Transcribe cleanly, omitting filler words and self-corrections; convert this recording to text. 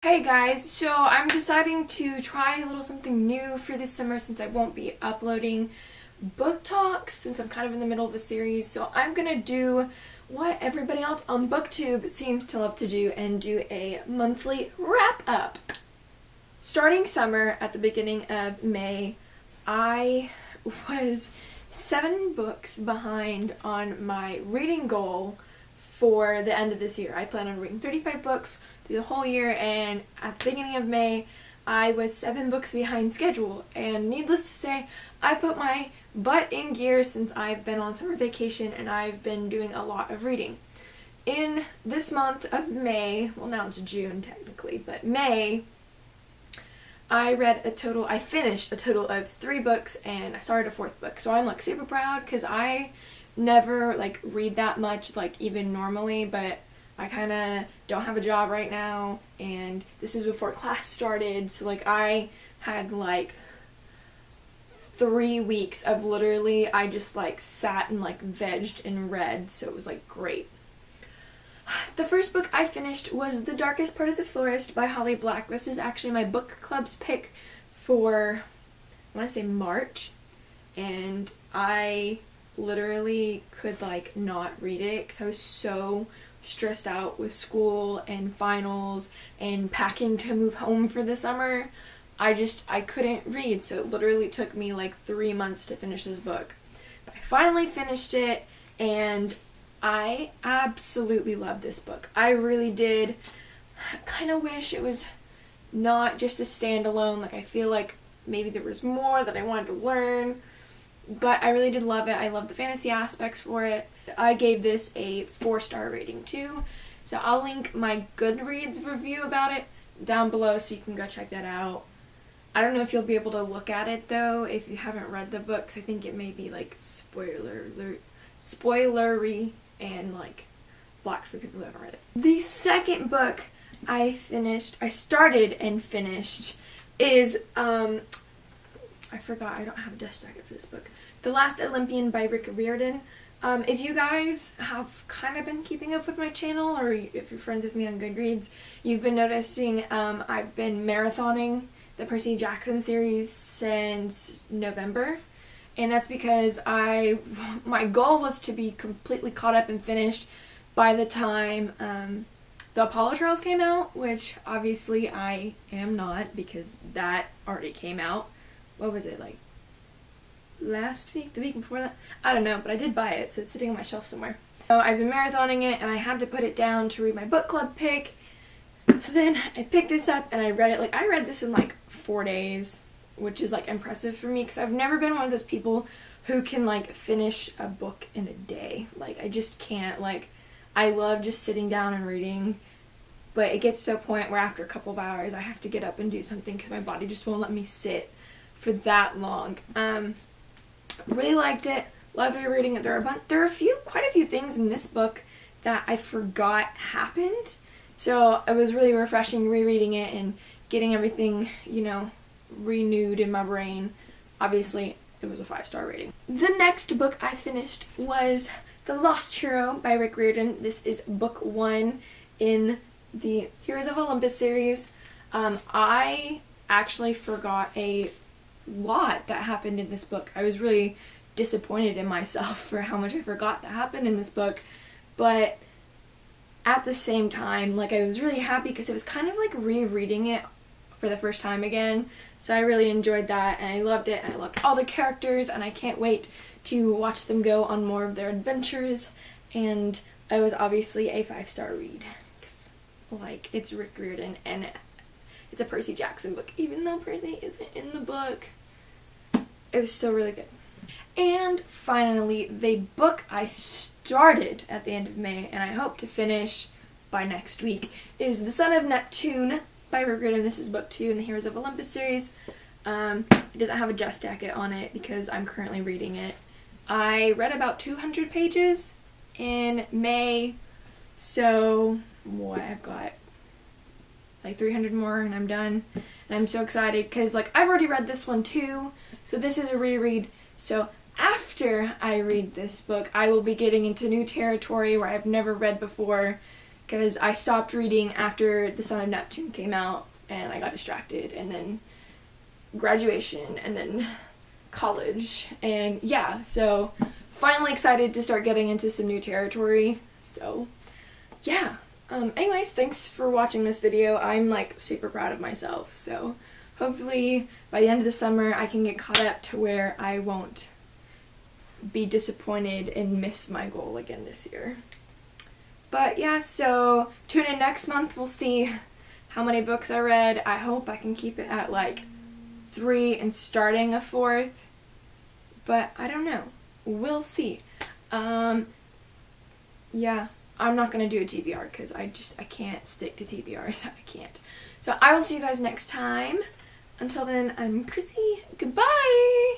Hey guys, so I'm deciding to try a little something new for this summer since I won't be uploading book talks since I'm kind of in the middle of a series. So I'm gonna do what everybody else on BookTube seems to love to do and do a monthly wrap up. Starting summer at the beginning of May, I was 7 books behind on my reading goal for the end of this year. I plan on reading 35 books through the whole year, and at the beginning of May, I was 7 books behind schedule. And needless to say, I put my butt in gear since I've been on summer vacation and I've been doing a lot of reading. In this month of May, well now it's June technically, but May, I finished a total of 3 books and I started a 4th book. So I'm like super proud because I never read that much even normally, but I kind of don't have a job right now and this is before class started, so I had 3 weeks of literally I just sat and vegged and read, so it was great. The first book I finished was The Darkest Part of the Forest by Holly Black. This is actually my book club's pick for, I want to say March, and I literally could not read it because I was so stressed out with school and finals and packing to move home for the summer. I couldn't read, so it literally took me 3 months to finish this book. But I finally finished it and I absolutely love this book. I really did. I kind of wish it was not just a standalone. I feel like maybe there was more that I wanted to learn. But I really did love it. I love the fantasy aspects for it. I gave this a 4-star rating too. So I'll link my Goodreads review about it down below so you can go check that out. I don't know if you'll be able to look at it though if you haven't read the books. I think it may be spoilery and blocked for people who haven't read it. The second book I started and finished is I forgot, I don't have a desk jacket for this book. The Last Olympian by Rick Riordan. If you guys have kind of been keeping up with my channel, or if you're friends with me on Goodreads, you've been noticing I've been marathoning the Percy Jackson series since November. And that's because my goal was to be completely caught up and finished by the time the Apollo Trials came out, which obviously I am not because that already came out. What was it, last week, the week before that? I don't know, but I did buy it, so it's sitting on my shelf somewhere. So I've been marathoning it, and I had to put it down to read my book club pick. So then I picked this up, and I read it. I read this in 4 days, which is impressive for me, because I've never been one of those people who can finish a book in a day. I just can't. I love just sitting down and reading, but it gets to a point where after a couple of hours, I have to get up and do something, because my body just won't let me sit for that long. Really liked it. Loved rereading it. There are quite a few things in this book that I forgot happened. So it was really refreshing rereading it and getting everything, renewed in my brain. Obviously, it was a 5-star rating. The next book I finished was The Lost Hero by Rick Riordan. This is book 1 in the Heroes of Olympus series. I actually forgot a lot that happened in this book. I was really disappointed in myself for how much I forgot that happened in this book, but at the same time, I was really happy because it was kind of rereading it for the first time again, so I really enjoyed that, and I loved it, and I loved all the characters, and I can't wait to watch them go on more of their adventures. And it was obviously a 5-star read, because it's Rick Riordan, and it's a Percy Jackson book. Even though Percy isn't in the book, it was still really good. And finally, the book I started at the end of May, and I hope to finish by next week, is The Son of Neptune by Rick Riordan. This is book 2 in the Heroes of Olympus series. It doesn't have a just jacket on it because I'm currently reading it. I read about 200 pages in May, so I've got 300 more and I'm done. And I'm so excited because I've already read this one too, so this is a reread. So after I read this book, I will be getting into new territory where I've never read before, because I stopped reading after The Son of Neptune came out, and I got distracted, and then graduation, and then college, and yeah, so finally excited to start getting into some new territory. So yeah, anyways, thanks for watching this video. I'm like super proud of myself, so hopefully by the end of the summer I can get caught up to where I won't be disappointed and miss my goal again this year. But yeah, so tune in next month. We'll see how many books I read. I hope I can keep it at like 3 and starting a 4th, but I don't know. We'll see. Yeah, I'm not gonna do a TBR because I can't stick to TBRs. I can't. So I will see you guys next time. Until then, I'm Chrissy. Goodbye!